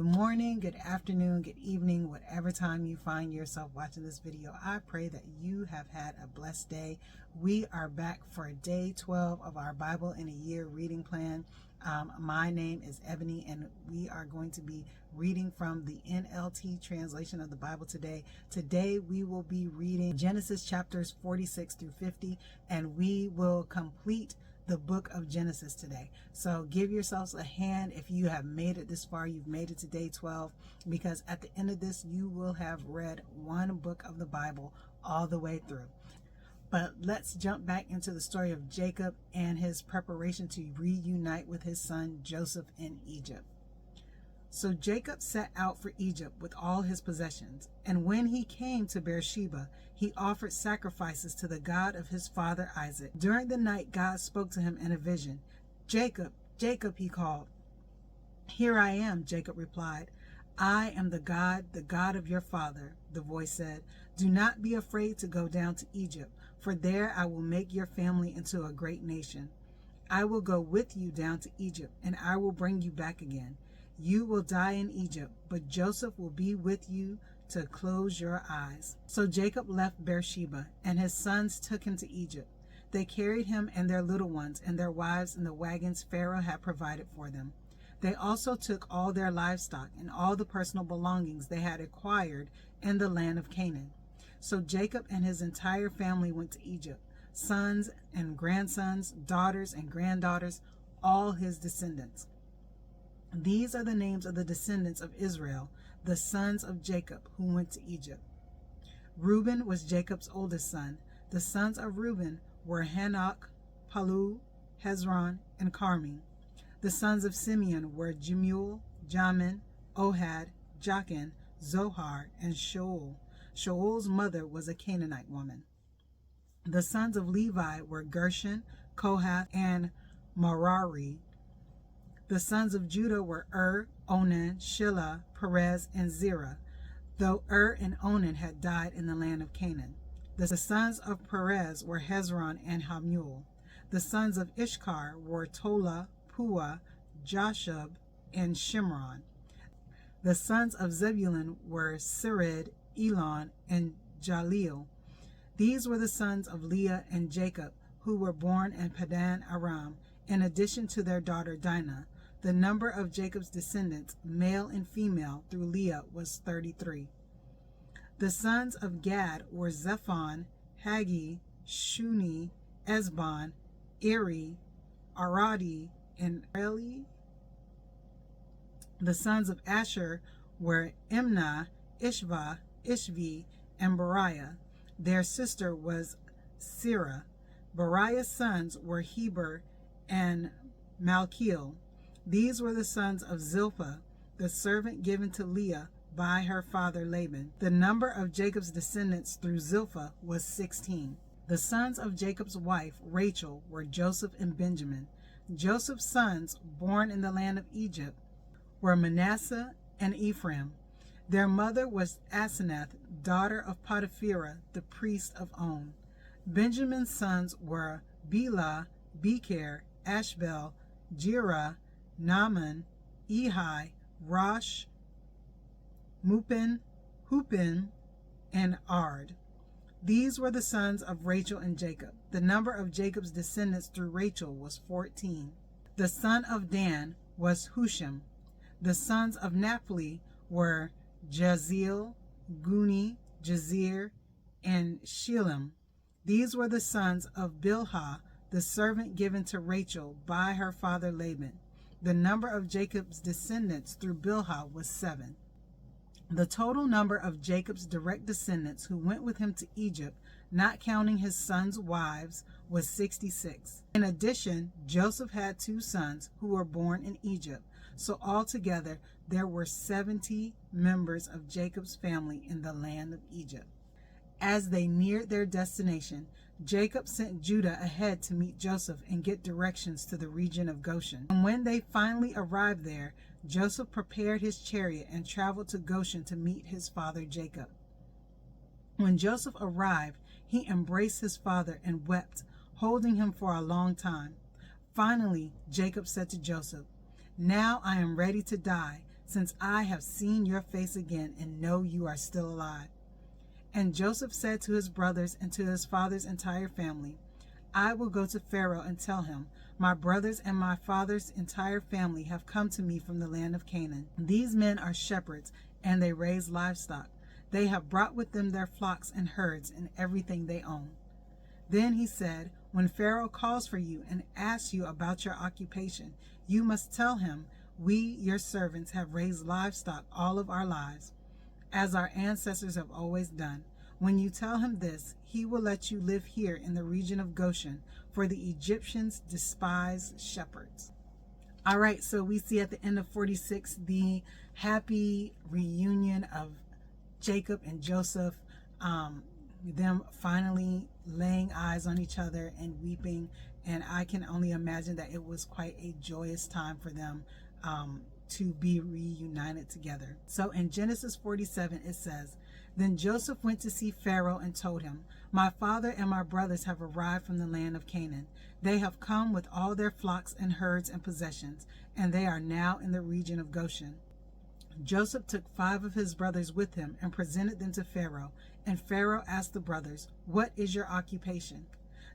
Good morning, good afternoon, good evening, whatever time you find yourself watching this video. I pray that you have had a blessed day. We are back for day 12 of our Bible in a Year reading plan. My name is Ebony, and we are going to be reading from the NLT translation of the Bible today. Today we will be reading Genesis chapters 46 through 50, and we will complete the book of Genesis today. So give yourselves a hand if you have made it this far. You've made it to day 12, because at the end of this you will have read one book of the Bible all the way through. But let's jump back into the story of Jacob and his preparation to reunite with his son Joseph in Egypt. So Jacob set out for Egypt with all his possessions, and when he came to Beersheba, he offered sacrifices to the God of his father Isaac. During the night, God spoke to him in a vision. "Jacob, Jacob," he called. "Here I am," Jacob replied. "I am the God of your father," the voice said. "Do not be afraid to go down to Egypt, for there I will make your family into a great nation. I will go with you down to Egypt, and I will bring you back again. You will die in Egypt, but Joseph will be with you to close your eyes." So Jacob left Beersheba, and his sons took him to Egypt. They carried him and their little ones and their wives in the wagons Pharaoh had provided for them. They also took all their livestock and all the personal belongings they had acquired in the land of Canaan. So Jacob and his entire family went to Egypt, sons and grandsons, daughters and granddaughters, all his descendants. These are the names of the descendants of Israel, the sons of Jacob, who went to Egypt. Reuben was Jacob's oldest son. The sons of Reuben were Hanok, Palu, Hezron, and Carmi. The sons of Simeon were Jemuel, Jamin, Ohad, Jachin, Zohar, and Shaul. Shaul's mother was a Canaanite woman. The sons of Levi were Gershon, Kohath, and Merari. The sons of Judah were Onan, Shelah, Perez, and Zerah, though and Onan had died in the land of Canaan. The sons of Perez were Hezron and Hamul. The sons of Ishkar were Tola, Puah, Jashub, and Shimron. The sons of Zebulun were Sered, Elon, and Jaleel. These were the sons of Leah and Jacob, who were born in Padan Aram, in addition to their daughter Dinah. The number of Jacob's descendants, male and female, through Leah was 33. The sons of Gad were Zephon, Hagi, Shuni, Esbon, Eri, Aradi, and Eli. The sons of Asher were Imnah, Ishva, Ishvi, and Beriah. Their sister was Sirah. Beriah's sons were Heber and Malkiel. These were the sons of Zilpah, the servant given to Leah by her father Laban. The number of Jacob's descendants through Zilpah was 16. The sons of Jacob's wife Rachel were Joseph and Benjamin. Joseph's sons, born in the land of Egypt, were Manasseh and Ephraim. Their mother was Asenath, daughter of Potipherah, the priest of On. Benjamin's sons were Bela, Becher, Ashbel, Jerah, Naaman, Ehi, Rosh, Mupin, Hupin, and Ard. These were the sons of Rachel and Jacob. The number of Jacob's descendants through Rachel was 14. The son of Dan was Hushim. The sons of Naphtali were Jaziel, Guni, Jazir, and Shilem. These were the sons of Bilhah, the servant given to Rachel by her father Laban. The number of Jacob's descendants through Bilhah was 7. The total number of Jacob's direct descendants who went with him to Egypt, not counting his sons' wives, was 66. In addition, Joseph had 2 sons who were born in Egypt. So altogether, there were 70 members of Jacob's family in the land of Egypt. As they neared their destination, Jacob sent Judah ahead to meet Joseph and get directions to the region of Goshen. And when they finally arrived there, Joseph prepared his chariot and traveled to Goshen to meet his father Jacob. When Joseph arrived, he embraced his father and wept, holding him for a long time. Finally, Jacob said to Joseph, "Now I am ready to die. since I have seen your face again and know you are still alive." And Joseph said to his brothers and to his father's entire family, "I will go to Pharaoh and tell him, 'My brothers and my father's entire family have come to me from the land of Canaan. These men are shepherds, and they raise livestock. They have brought with them their flocks and herds and everything they own.'" Then he said, "When Pharaoh calls for you and asks you about your occupation, you must tell him, 'We, your servants, have raised livestock all of our lives, as our ancestors have always done.' When you tell him this, he will let you live here in the region of Goshen, for the Egyptians despise shepherds." All right, so we see at the end of 46 the happy reunion of Jacob and Joseph, them finally laying eyes on each other and weeping. And I can only imagine that it was quite a joyous time for them to be reunited together. So in Genesis 47, it says, "Then Joseph went to see Pharaoh and told him, 'My father and my brothers have arrived from the land of Canaan. They have come with all their flocks and herds and possessions, and they are now in the region of Goshen.' Joseph took 5 of his brothers with him and presented them to Pharaoh. And Pharaoh asked the brothers, 'What is your occupation?'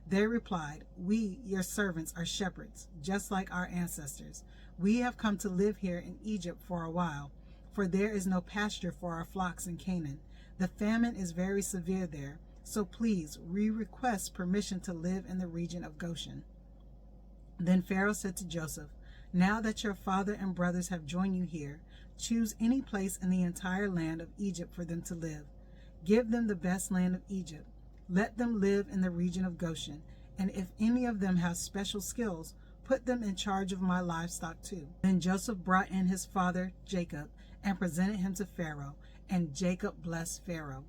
They replied, 'We, your servants, are shepherds, just like our ancestors. We have come to live here in Egypt for a while, for there is no pasture for our flocks in Canaan. The famine is very severe there, so please, we request permission to live in the region of Goshen.' Then Pharaoh said to Joseph, 'Now that your father and brothers have joined you here, choose any place in the entire land of Egypt for them to live. Give them the best land of Egypt. Let them live in the region of Goshen, and if any of them have special skills, put them in charge of my livestock too.' Then Joseph brought in his father Jacob and presented him to Pharaoh, and Jacob blessed Pharaoh.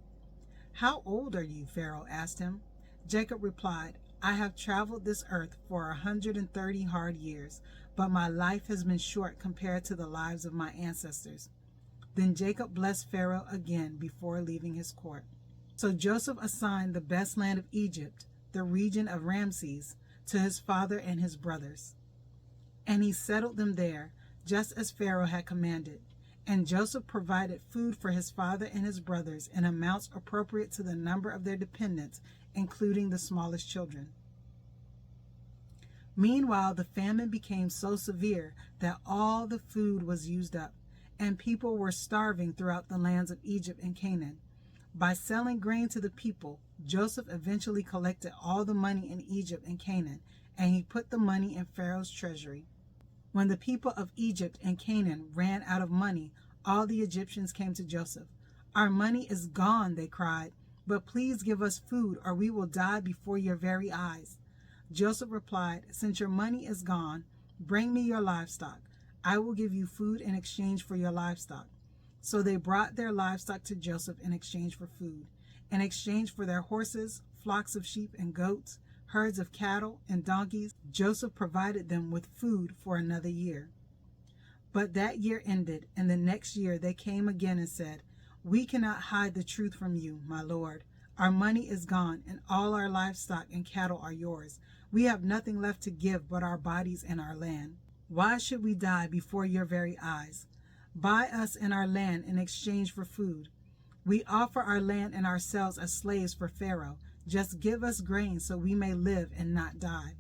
'How old are you?' Pharaoh asked him. Jacob replied, 'I have traveled this earth for 130 hard years, but my life has been short compared to the lives of my ancestors.' Then Jacob blessed Pharaoh again before leaving his court. So Joseph assigned the best land of Egypt, the region of Ramses, to his father and his brothers. And he settled them there, just as Pharaoh had commanded. And Joseph provided food for his father and his brothers in amounts appropriate to the number of their dependents, including the smallest children. Meanwhile, the famine became so severe that all the food was used up, and people were starving throughout the lands of Egypt and Canaan. By selling grain to the people, Joseph eventually collected all the money in Egypt and Canaan, and he put the money in Pharaoh's treasury. When the people of Egypt and Canaan ran out of money, all the Egyptians came to Joseph. 'Our money is gone,' they cried, 'but please give us food, or we will die before your very eyes.' Joseph replied, 'Since your money is gone, bring me your livestock. I will give you food in exchange for your livestock.' So they brought their livestock to Joseph in exchange for food. In exchange for their horses, flocks of sheep and goats, herds of cattle and donkeys, Joseph provided them with food for another year. But that year ended, and the next year they came again and said, 'We cannot hide the truth from you, my lord. Our money is gone, and all our livestock and cattle are yours. We have nothing left to give but our bodies and our land. Why should we die before your very eyes? Buy us and our land in exchange for food. We offer our land and ourselves as slaves for Pharaoh. Just give us grain so we may live and not die,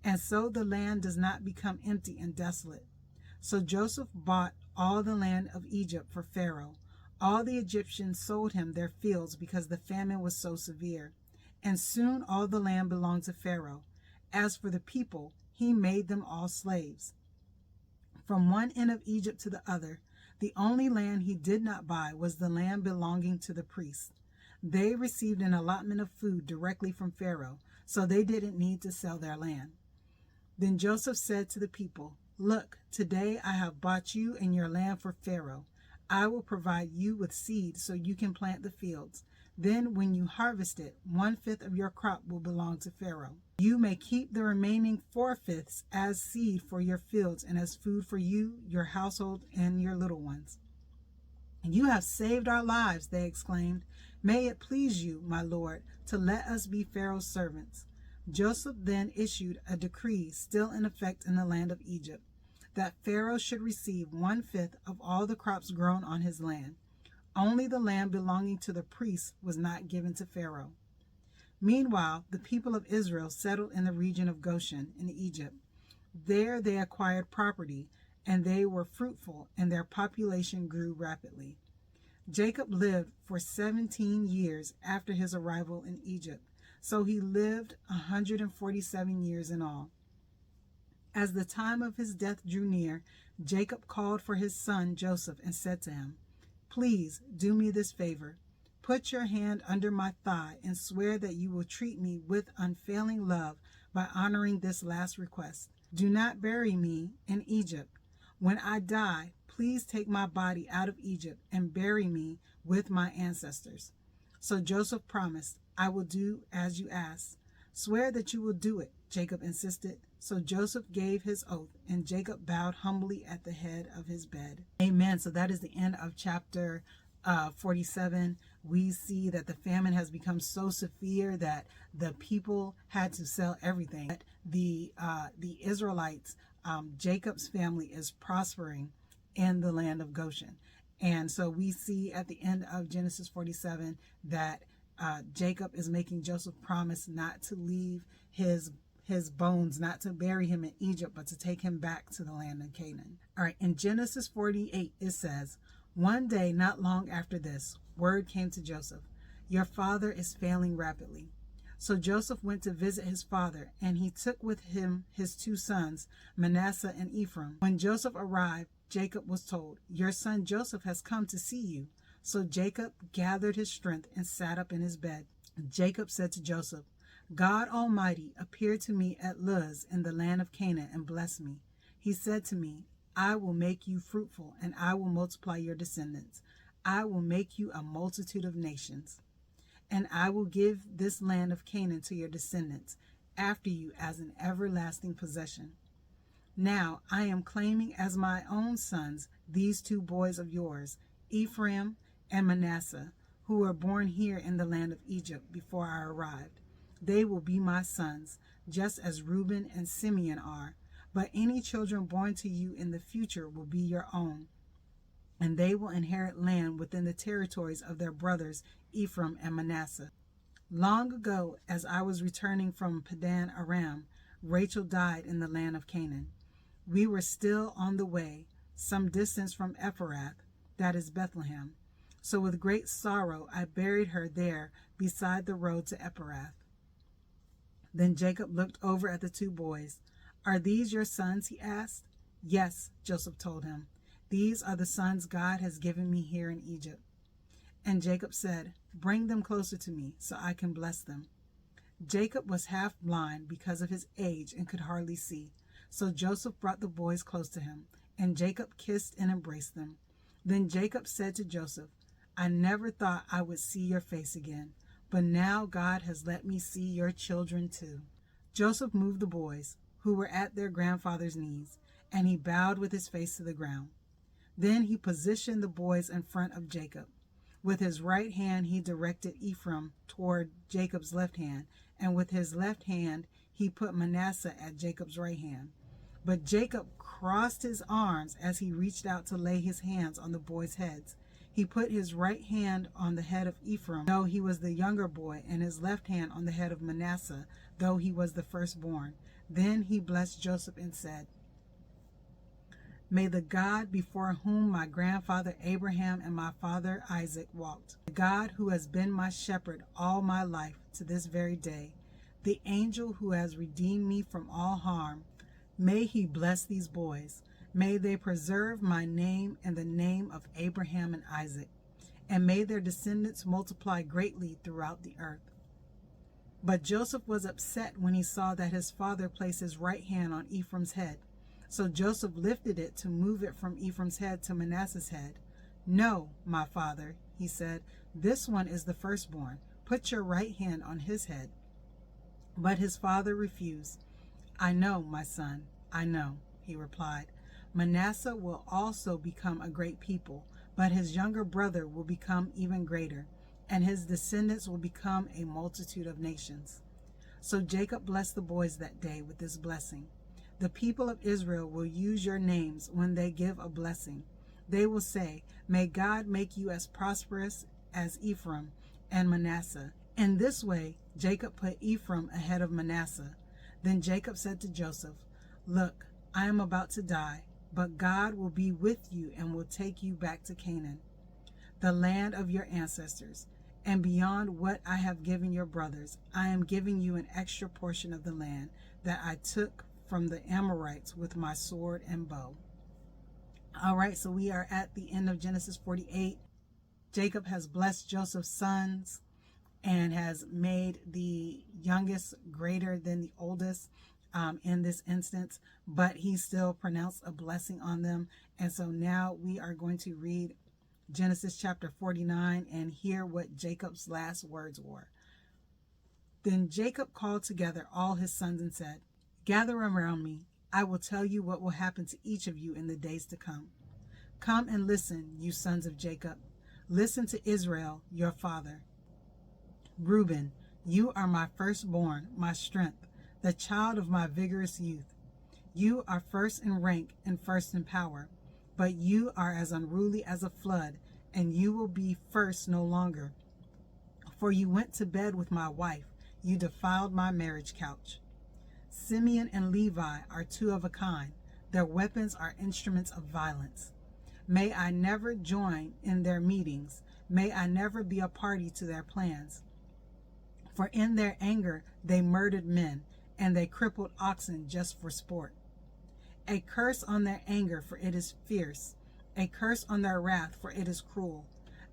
and so the land does not become empty and desolate.' So Joseph bought all the land of Egypt for Pharaoh. All the Egyptians sold him their fields because the famine was so severe, and soon all the land belonged to Pharaoh. As for the people, he made them all slaves. From one end of Egypt to the other, the only land he did not buy was the land belonging to the priests. They received an allotment of food directly from Pharaoh, so they didn't need to sell their land. Then Joseph said to the people, 'Look, today I have bought you and your land for Pharaoh. I will provide you with seed so you can plant the fields. Then when you harvest it, 1/5 of your crop will belong to Pharaoh. You may keep the remaining 4/5 as seed for your fields and as food for you, your household, and your little ones.' 'You have saved our lives,' they exclaimed. 'May it please you, my lord, to let us be Pharaoh's servants.' Joseph then issued a decree still in effect in the land of Egypt. that Pharaoh should receive 1/5 of all the crops grown on his land. Only the land belonging to the priests was not given to Pharaoh. Meanwhile, the people of Israel settled in the region of Goshen in Egypt. There they acquired property, and they were fruitful, and their population grew rapidly. Jacob lived for 17 years after his arrival in Egypt, so he lived 147 years in all. As the time of his death drew near, Jacob called for his son Joseph and said to him, "Please do me this favor. Put your hand under my thigh and swear that you will treat me with unfailing love by honoring this last request. Do not bury me in Egypt. When I die, please take my body out of Egypt and bury me with my ancestors." So Joseph promised, "I will do as you ask." "Swear that you will do it," Jacob insisted. So Joseph gave his oath, and Jacob bowed humbly at the head of his bed. Amen. So that is the end of chapter 47. We see that the famine has become so severe that the people had to sell everything. The Israelites, Jacob's family is prospering in the land of Goshen. And so we see at the end of Genesis 47 that Jacob is making Joseph promise not to leave his bones, not to bury him in Egypt, but to take him back to the land of Canaan. All right, in Genesis 48, it says, "One day, not long after this, word came to Joseph, 'Your father is failing rapidly.' So Joseph went to visit his father, and he took with him his 2 sons, Manasseh and Ephraim. When Joseph arrived, Jacob was told, 'Your son Joseph has come to see you.' So Jacob gathered his strength and sat up in his bed. Jacob said to Joseph, 'God Almighty appeared to me at Luz in the land of Canaan and blessed me. He said to me, I will make you fruitful, and I will multiply your descendants. I will make you a multitude of nations, and I will give this land of Canaan to your descendants after you as an everlasting possession. Now I am claiming as my own sons these 2 boys of yours, Ephraim and Manasseh, who were born here in the land of Egypt before I arrived. They will be my sons, just as Reuben and Simeon are. But any children born to you in the future will be your own, and they will inherit land within the territories of their brothers Ephraim and Manasseh. Long ago, as I was returning from Padan Aram, Rachel died in the land of Canaan. We were still on the way, some distance from Ephrath, that is Bethlehem. So with great sorrow I buried her there beside the road to Ephrath.' Then Jacob looked over at the 2 boys. 'Are these your sons?' he asked. 'Yes,' Joseph told him. 'These are the sons God has given me here in Egypt.' And Jacob said, 'Bring them closer to me so I can bless them.' Jacob was half blind because of his age and could hardly see. So Joseph brought the boys close to him, and Jacob kissed and embraced them. Then Jacob said to Joseph, 'I never thought I would see your face again, but now God has let me see your children too.' Joseph moved the boys, who were at their grandfather's knees, and he bowed with his face to the ground. Then he positioned the boys in front of Jacob. With his right hand he directed Ephraim toward Jacob's left hand, and with his left hand he put Manasseh at Jacob's right hand. But Jacob crossed his arms as he reached out to lay his hands on the boys' heads. He put his right hand on the head of Ephraim, though he was the younger boy, and his left hand on the head of Manasseh, though he was the firstborn. Then he blessed Joseph and said, 'May the God before whom my grandfather Abraham and my father Isaac walked, the God who has been my shepherd all my life to this very day, the angel who has redeemed me from all harm, may he bless these boys. May they preserve my name and the name of Abraham and Isaac, and may their descendants multiply greatly throughout the earth.' But Joseph was upset when he saw that his father placed his right hand on Ephraim's head. So Joseph lifted it to move it from Ephraim's head to Manasseh's head. 'No, my father,' he said, 'this one is the firstborn. Put your right hand on his head.' But his father refused. 'I know, my son, I know,' he replied. 'Manasseh will also become a great people, but his younger brother will become even greater, and his descendants will become a multitude of nations.' So Jacob blessed the boys that day with this blessing. The people of Israel will use your names when they give a blessing. They will say, "May God make you as prosperous as Ephraim and Manasseh." In this way, Jacob put Ephraim ahead of Manasseh. Then Jacob said to Joseph, "Look, I am about to die, but God will be with you and will take you back to Canaan, the land of your ancestors. And beyond what I have given your brothers, I am giving you an extra portion of the land that I took from the Amorites with my sword and bow." All right, so we are at the end of Genesis 48. Jacob has blessed Joseph's sons and has made the youngest greater than the oldest in this instance, but he still pronounced a blessing on them. And so now we are going to read Genesis chapter 49 and hear what Jacob's last words were. Then Jacob called together all his sons and said, "Gather around me. I will tell you what will happen to each of you in the days to come. Come and listen, you sons of Jacob. Listen to Israel, your father. Reuben, you are my firstborn, my strength, the child of my vigorous youth. You are first in rank and first in power, but you are as unruly as a flood, and you will be first no longer. For you went to bed with my wife, you defiled my marriage couch. Simeon and Levi are two of a kind. Their weapons are instruments of violence. May I never join in their meetings. May I never be a party to their plans. For in their anger they murdered men, and they crippled oxen just for sport. A curse on their anger, for it is fierce. A curse on their wrath, for it is cruel.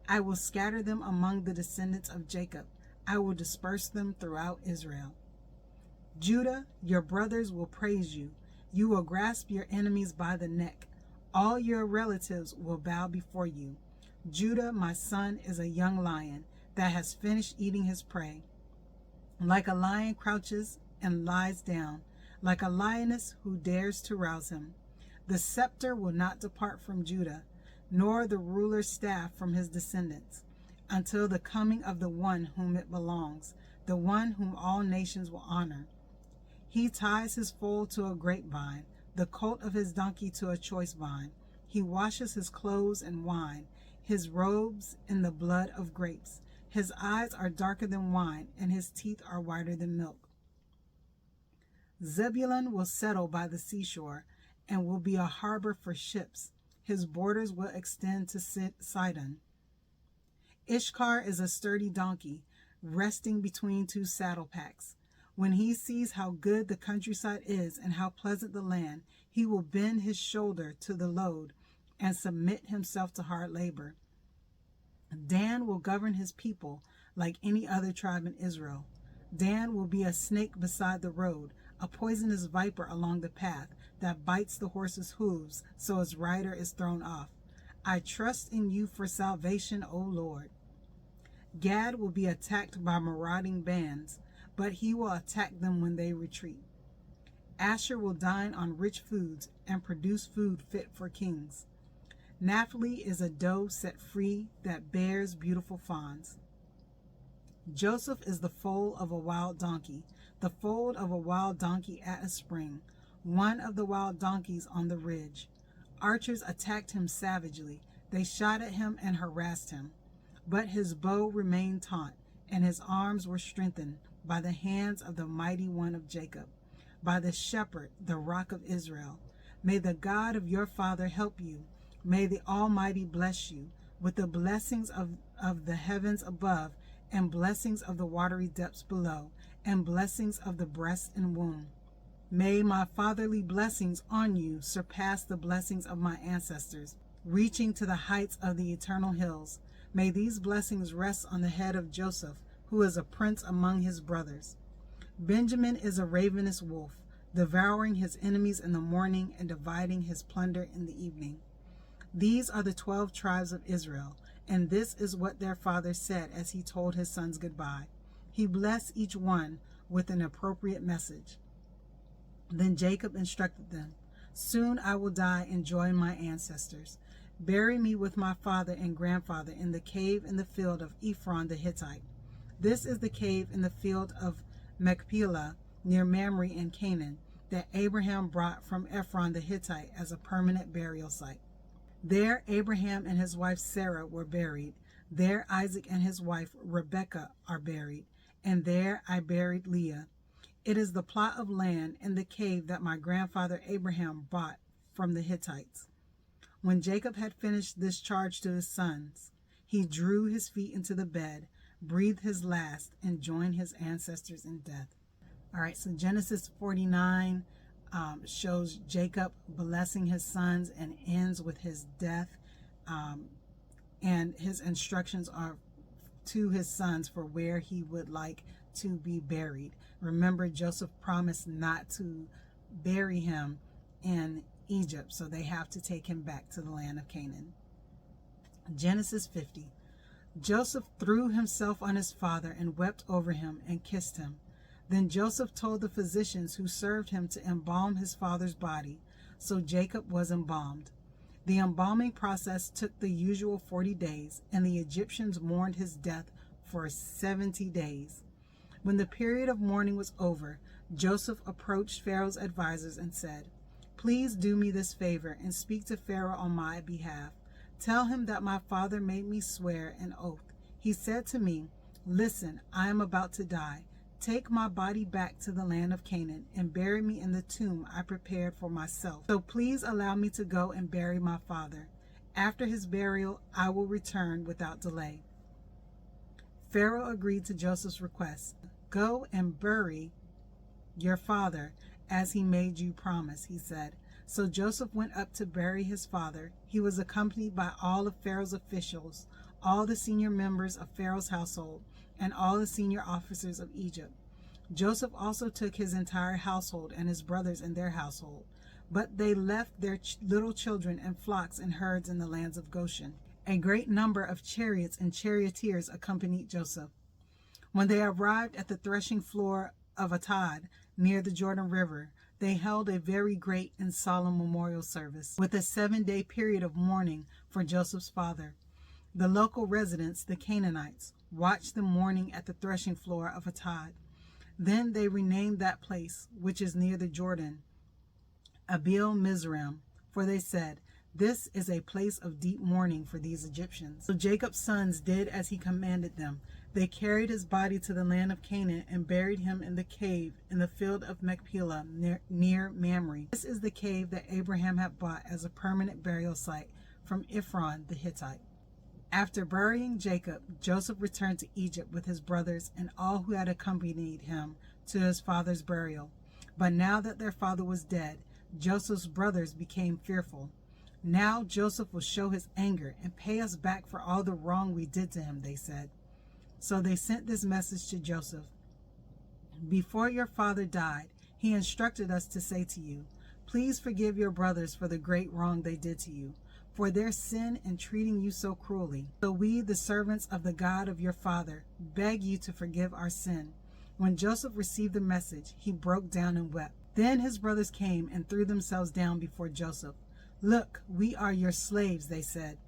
I will scatter them among the descendants of Jacob. I will disperse them throughout Israel. Judah, your brothers will praise you. You will grasp your enemies by the neck. All your relatives will bow before you. Judah, my son, is a young lion that has finished eating his prey. Like a lion crouches and lies down, like a lioness who dares to rouse him. The scepter will not depart from Judah, nor the ruler's staff from his descendants, until the coming of the one whom it belongs, the one whom all nations will honor. He ties his foal to a grapevine, the colt of his donkey to a choice vine. He washes his clothes in wine, his robes in the blood of grapes. His eyes are darker than wine, and his teeth are whiter than milk. Zebulun will settle by the seashore and will be a harbor for ships. His borders will extend to Sidon. Ishkar is a sturdy donkey, resting between two saddle packs. When he sees how good the countryside is and how pleasant the land, he will bend his shoulder to the load and submit himself to hard labor. Dan will govern his people like any other tribe in Israel. Dan will be a snake beside the road, a poisonous viper along the path that bites the horse's hooves so its rider is thrown off. I trust in you for salvation, O Lord. Gad will be attacked by marauding bands, but he will attack them when they retreat. Asher will dine on rich foods and produce food fit for kings. Naphtali is a doe set free that bears beautiful fawns. Joseph is the foal of a wild donkey, the foal of a wild donkey at a spring, one of the wild donkeys on the ridge. Archers attacked him savagely. They shot at him and harassed him. But his bow remained taut, and his arms were strengthened by the hands of the mighty one of Jacob, by the shepherd, the rock of Israel. May the God of your father help you. May the Almighty bless you with the blessings of the heavens above, and blessings of the watery depths below, and blessings of the breast and womb. May my fatherly blessings on you surpass the blessings of my ancestors, reaching to the heights of the eternal hills. May these blessings rest on the head of Joseph, who is a prince among his brothers. Benjamin is a ravenous wolf, devouring his enemies in the morning and dividing his plunder in the evening. These are the 12 tribes of Israel, and this is what their father said as he told his sons goodbye. He blessed each one with an appropriate message. Then Jacob instructed them, "Soon I will die and join my ancestors. Bury me with my father and grandfather in the cave in the field of Ephron the Hittite. This is the cave in the field of Machpelah near Mamre in Canaan. that Abraham brought from Ephron the Hittite as a permanent burial site. There Abraham and his wife Sarah were buried. There Isaac and his wife Rebekah are buried. And there I buried Leah. It is the plot of land in the cave that my grandfather Abraham bought from the Hittites. When Jacob had finished this charge to his sons, he drew his feet into the bed, breathed his last, and joined his ancestors in death. All right, so Genesis 49 shows Jacob blessing his sons and ends with his death. And his instructions are to his sons for where he would like to be buried. Remember, Joseph promised not to bury him in Egypt, so they have to take him back to the land of Canaan. Genesis 50. Joseph threw himself on his father and wept over him and kissed him. Then Joseph told the physicians who served him to embalm his father's body, so Jacob was embalmed. The embalming process took the usual 40 days, and the Egyptians mourned his death for 70 days. When the period of mourning was over, Joseph approached Pharaoh's advisors and said, "Please do me this favor and speak to Pharaoh on my behalf. Tell him that my father made me swear an oath. He said to me, 'Listen, I am about to die. Take my body back to the land of Canaan and bury me in the tomb I prepared for myself. So please allow me to go and bury my father. After his burial, I will return without delay.'" Pharaoh agreed to Joseph's request. "Go and bury your father as he made you promise," he said. So Joseph went up to bury his father. He was accompanied by all of Pharaoh's officials, all the senior members of Pharaoh's household, and all the senior officers of Egypt. Joseph also took his entire household and his brothers and their household, but they left their little children and flocks and herds in the lands of Goshen. A great number of chariots and charioteers accompanied Joseph. When they arrived at the threshing floor of Atad, near the Jordan River, they held a very great and solemn memorial service, with a 7-day period of mourning for Joseph's father. The local residents, the Canaanites, watched the mourning at the threshing floor of Atad. Then they renamed that place, which is near the Jordan, Abel Mizraim, for they said, "This is a place of deep mourning for these Egyptians." So Jacob's sons did as he commanded them. They carried his body to the land of Canaan and buried him in the cave in the field of Machpelah near Mamre. This is the cave that Abraham had bought as a permanent burial site from Ephron the Hittite. After burying Jacob, Joseph returned to Egypt with his brothers and all who had accompanied him to his father's burial. But now that their father was dead, Joseph's brothers became fearful. "Now Joseph will show his anger and pay us back for all the wrong we did to him," they said. So they sent this message to Joseph: "Before your father died, he instructed us to say to you, 'Please forgive your brothers for the great wrong they did to you, for their sin in treating you so cruelly. So we, the servants of the God of your father, beg you to forgive our sin.'" When Joseph received the message, he broke down and wept. Then his brothers came and threw themselves down before Joseph. "Look, we are your slaves," they said.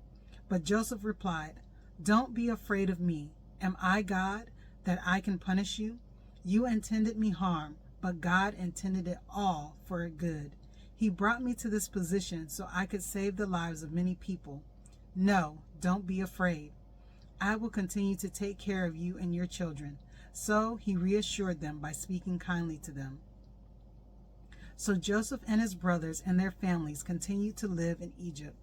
But Joseph replied, "Don't be afraid of me. Am I God, that I can punish you? You intended me harm, but God intended it all for good. He brought me to this position so I could save the lives of many people. No, don't be afraid. I will continue to take care of you and your children." So he reassured them by speaking kindly to them. So Joseph and his brothers and their families continued to live in Egypt.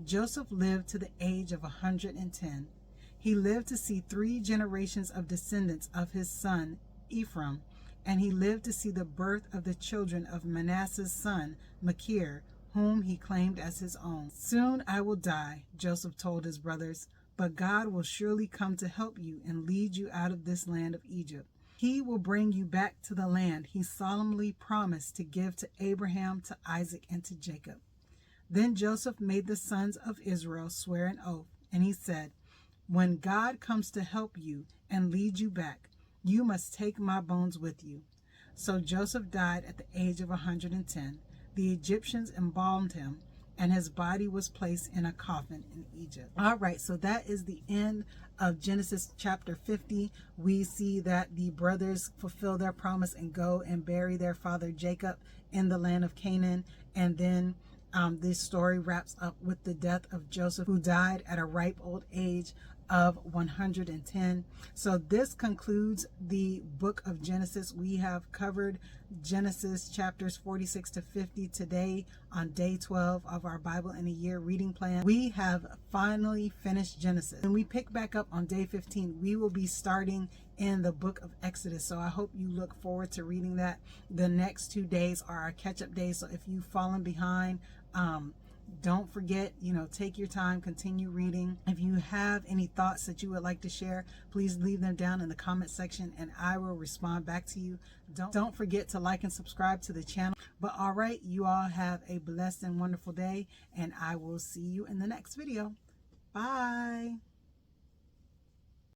Joseph lived to the age of 110. He lived to see 3 generations of descendants of his son Ephraim, and he lived to see the birth of the children of Manasseh's son Machir, whom he claimed as his own. "Soon I will die," Joseph told his brothers, "but God will surely come to help you and lead you out of this land of Egypt. He will bring you back to the land he solemnly promised to give to Abraham, to Isaac, and to Jacob." Then Joseph made the sons of Israel swear an oath, and he said, "When God comes to help you and lead you back, you must take my bones with you." So Joseph died at the age of 110. The Egyptians embalmed him, and his body was placed in a coffin in Egypt. All right, so that is the end of Genesis chapter 50. We see that the brothers fulfill their promise and go and bury their father Jacob in the land of Canaan. And then this story wraps up with the death of Joseph, who died at a ripe old age of 110. So this concludes the book of Genesis. We have covered Genesis chapters 46 to 50 today on day 12 of our Bible in a Year reading plan. We have finally finished Genesis. When we pick back up on day 15, we will be starting in the book of Exodus. So I hope you look forward to reading that. The next 2 days are our catch-up days. So if you've fallen behind, don't forget, take your time, continue reading. If you have any thoughts that you would like to share, please leave them down in the comment section and I will respond back to you. Don't forget to like and subscribe to the channel. But all right, you all have a blessed and wonderful day, and I will see you in the next video. Bye.